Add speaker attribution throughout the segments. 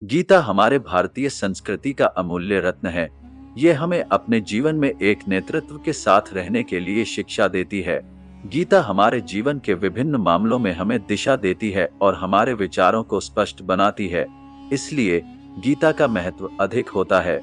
Speaker 1: गीता हमारे भारतीय संस्कृति का अमूल्य रत्न है। ये हमें अपने जीवन में एक नेतृत्व के साथ रहने के लिए शिक्षा देती है। गीता हमारे जीवन के विभिन्न मामलों में हमें दिशा देती है और हमारे विचारों को स्पष्ट बनाती है। इसलिए गीता का महत्व अधिक होता है।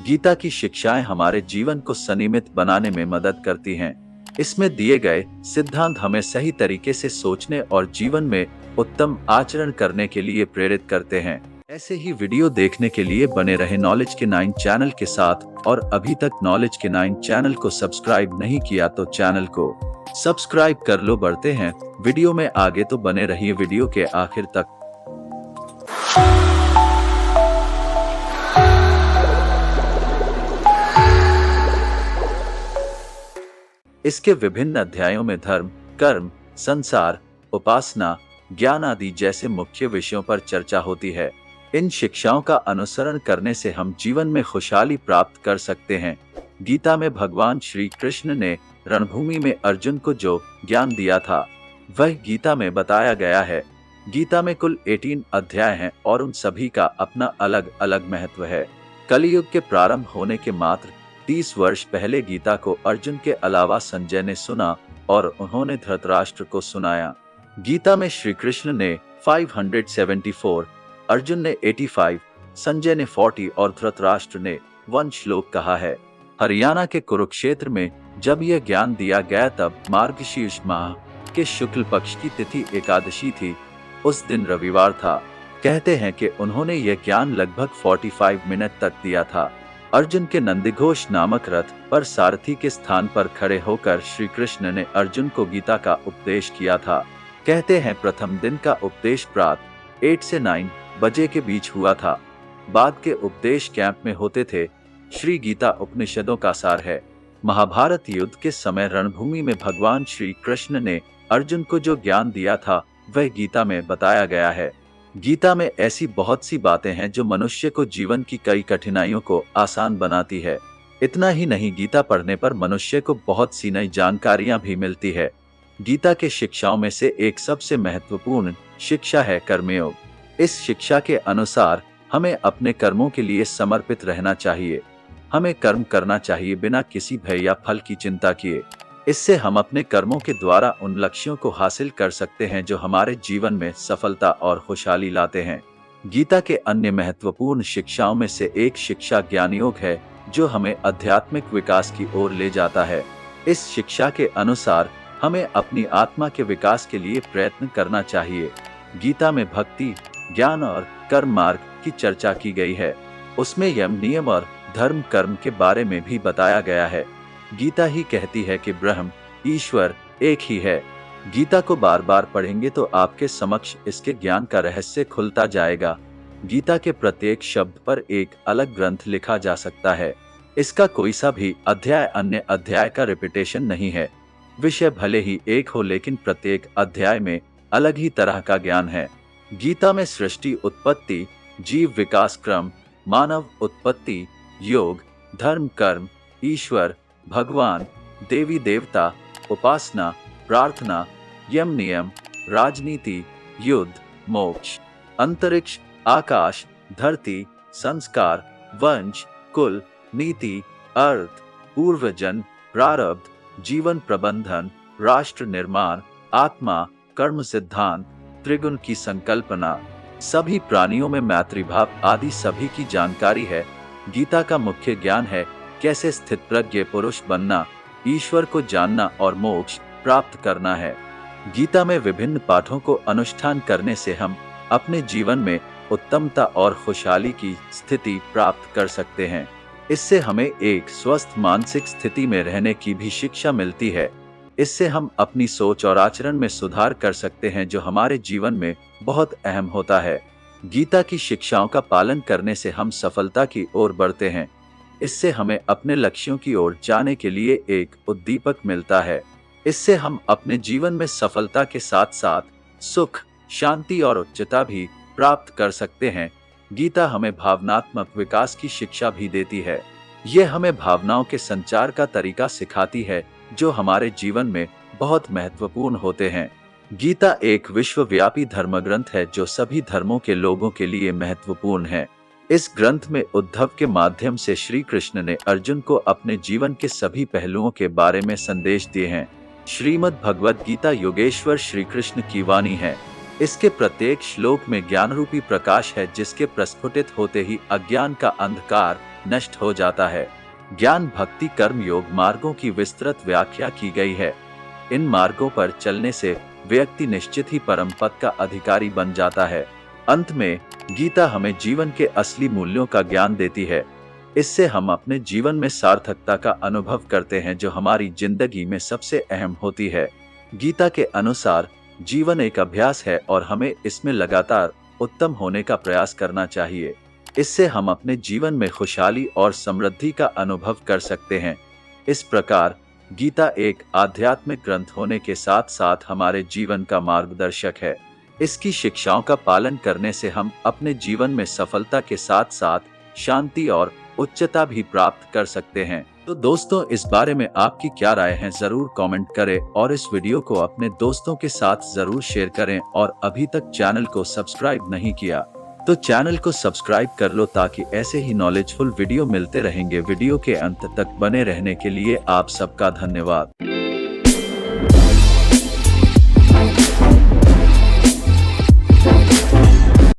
Speaker 1: गीता की शिक्षाएं हमारे जीवन को संयमित बनाने में मदद करती हैं। इसमें दिए गए सिद्धांत हमें सही तरीके से सोचने और जीवन में उत्तम आचरण करने के लिए प्रेरित करते हैं। ऐसे ही वीडियो देखने के लिए बने रहे नॉलेज के 9 चैनल के साथ, और अभी तक नॉलेज के 9 चैनल को सब्सक्राइब नहीं किया तो चैनल को सब्सक्राइब कर लो। बढ़ते हैं वीडियो में आगे, तो बने रहिए वीडियो के आखिर तक। इसके विभिन्न अध्यायों में धर्म, कर्म, संसार, उपासना, ज्ञान आदि जैसे मुख्य विषयों पर चर्चा होती है। इन शिक्षाओं का अनुसरण करने से हम जीवन में खुशहाली प्राप्त कर सकते हैं। गीता में भगवान श्री कृष्ण ने रणभूमि में अर्जुन को जो ज्ञान दिया था वह गीता में बताया गया है। गीता में कुल 18 अध्याय हैं और उन सभी का अपना अलग अलग महत्व है। कलियुग के प्रारंभ होने के मात्र 30 वर्ष पहले गीता को अर्जुन के अलावा संजय ने सुना और उन्होंने धृतराष्ट्र को सुनाया। गीता में श्री कृष्ण ने 574, अर्जुन ने 85, संजय ने 40 और धृतराष्ट्र ने 1 श्लोक कहा है। हरियाणा के कुरुक्षेत्र में जब यह ज्ञान दिया गया तब मार्गशीर्ष माह के शुक्ल पक्ष की तिथि एकादशी थी। उस दिन रविवार था। कहते हैं कि उन्होंने यह ज्ञान लगभग 45 मिनट तक दिया था। अर्जुन के नंदीघोष नामक रथ पर सारथी के स्थान पर खड़े होकर श्री कृष्ण ने अर्जुन को गीता का उपदेश किया था। कहते हैं प्रथम दिन का उपदेश प्रातः 8 से 9 बजे के बीच हुआ था। बाद के उपदेश कैंप में होते थे। श्री गीता उपनिषदों का सार है। महाभारत युद्ध के समय रणभूमि में भगवान श्री कृष्ण ने अर्जुन को जो ज्ञान दिया था वह गीता में बताया गया है। गीता में ऐसी बहुत सी बातें हैं जो मनुष्य को जीवन की कई कठिनाइयों को आसान बनाती है। इतना ही नहीं, गीता पढ़ने पर मनुष्य को बहुत सी नई जानकारियां भी मिलती है। गीता के शिक्षाओं में से एक सबसे महत्वपूर्ण शिक्षा है कर्मयोग। इस शिक्षा के अनुसार हमें अपने कर्मों के लिए समर्पित रहना चाहिए। हमें कर्म करना चाहिए बिना किसी भय या फल की चिंता किए। इससे हम अपने कर्मों के द्वारा उन लक्ष्यों को हासिल कर सकते हैं जो हमारे जीवन में सफलता और खुशहाली लाते हैं। गीता के अन्य महत्वपूर्ण शिक्षाओं में से एक शिक्षा ज्ञान योग है, जो हमें आध्यात्मिक विकास की ओर ले जाता है। इस शिक्षा के अनुसार हमें अपनी आत्मा के विकास के लिए प्रयत्न करना चाहिए। गीता में भक्ति, ज्ञान और कर्म मार्ग की चर्चा की गई है। उसमें यम, नियम और धर्म कर्म के बारे में भी बताया गया है। गीता ही कहती है कि ब्रह्म, ईश्वर एक ही है। गीता को बार बार पढ़ेंगे तो आपके समक्ष इसके ज्ञान का रहस्य खुलता जाएगा। गीता के प्रत्येक शब्द पर एक अलग ग्रंथ लिखा जा सकता है। इसका कोई सा भी अध्याय अन्य अध्याय का रिपीटेशन नहीं है। विषय भले ही एक हो, लेकिन प्रत्येक अध्याय में अलग ही तरह का ज्ञान है। गीता में सृष्टि उत्पत्ति, जीव विकास क्रम, मानव उत्पत्ति, योग, धर्म कर्म, ईश्वर, भगवान, देवी देवता, उपासना, प्रार्थना, यम नियम, राजनीति, युद्ध, मोक्ष, अंतरिक्ष, आकाश, धरती, संस्कार, वंश, कुल, नीति, अर्थ, पूर्वजन्म, प्रारब्ध, जीवन प्रबंधन, राष्ट्र निर्माण, आत्मा, कर्म सिद्धांत, त्रिगुण की संकल्पना, सभी प्राणियों में मैत्रीभाव आदि सभी की जानकारी है। गीता का मुख्य ज्ञान है कैसे स्थितप्रज्ञ पुरुष बनना, ईश्वर को जानना और मोक्ष प्राप्त करना है। गीता में विभिन्न पाठों को अनुष्ठान करने से हम अपने जीवन में उत्तमता और खुशहाली की स्थिति प्राप्त कर सकते हैं। इससे हमें एक स्वस्थ मानसिक स्थिति में रहने की भी शिक्षा मिलती है। इससे हम अपनी सोच और आचरण में सुधार कर सकते हैं, जो हमारे जीवन में बहुत अहम होता है। गीता की शिक्षाओं का पालन करने से हम सफलता की ओर बढ़ते हैं। इससे हमें अपने लक्ष्यों की ओर जाने के लिए एक उद्दीपक मिलता है। इससे हम अपने जीवन में सफलता के साथ साथ सुख, शांति और उच्चता भी प्राप्त कर सकते हैं। गीता हमें भावनात्मक विकास की शिक्षा भी देती है। यह हमें भावनाओं के संचार का तरीका सिखाती है, जो हमारे जीवन में बहुत महत्वपूर्ण होते हैं। गीता एक विश्वव्यापी धर्मग्रंथ है जो सभी धर्मों के लोगों के लिए महत्वपूर्ण है। इस ग्रंथ में उद्धव के माध्यम से श्री कृष्ण ने अर्जुन को अपने जीवन के सभी पहलुओं के बारे में संदेश दिए हैं। श्रीमद् भगवद गीता योगेश्वर श्री कृष्ण की वाणी है। इसके प्रत्येक श्लोक में ज्ञान रूपी प्रकाश है जिसके प्रस्फुटित होते ही अज्ञान का अंधकार नष्ट हो जाता है। ज्ञान, भक्ति, कर्म, योग मार्गों की विस्तृत व्याख्या की गई है। इन मार्गों पर चलने से व्यक्ति निश्चित ही परम पद का अधिकारी बन जाता है। अंत में गीता हमें जीवन के असली मूल्यों का ज्ञान देती है। इससे हम अपने जीवन में सार्थकता का अनुभव करते हैं जो हमारी जिंदगी में सबसे अहम होती है। गीता के अनुसार जीवन एक अभ्यास है और हमें इसमें लगातार उत्तम होने का प्रयास करना चाहिए। इससे हम अपने जीवन में खुशहाली और समृद्धि का अनुभव कर सकते हैं। इस प्रकार गीता एक आध्यात्मिक ग्रंथ होने के साथ साथ हमारे जीवन का मार्गदर्शक है। इसकी शिक्षाओं का पालन करने से हम अपने जीवन में सफलता के साथ साथ शांति और उच्चता भी प्राप्त कर सकते हैं। तो दोस्तों, इस बारे में आपकी क्या राय है जरूर कमेंट करें और इस वीडियो को अपने दोस्तों के साथ जरूर शेयर करें। और अभी तक चैनल को सब्सक्राइब नहीं किया तो चैनल को सब्सक्राइब कर लो ताकि ऐसे ही नॉलेजफुल वीडियो मिलते रहेंगे। वीडियो के अंत तक बने रहने के लिए आप सबका धन्यवाद।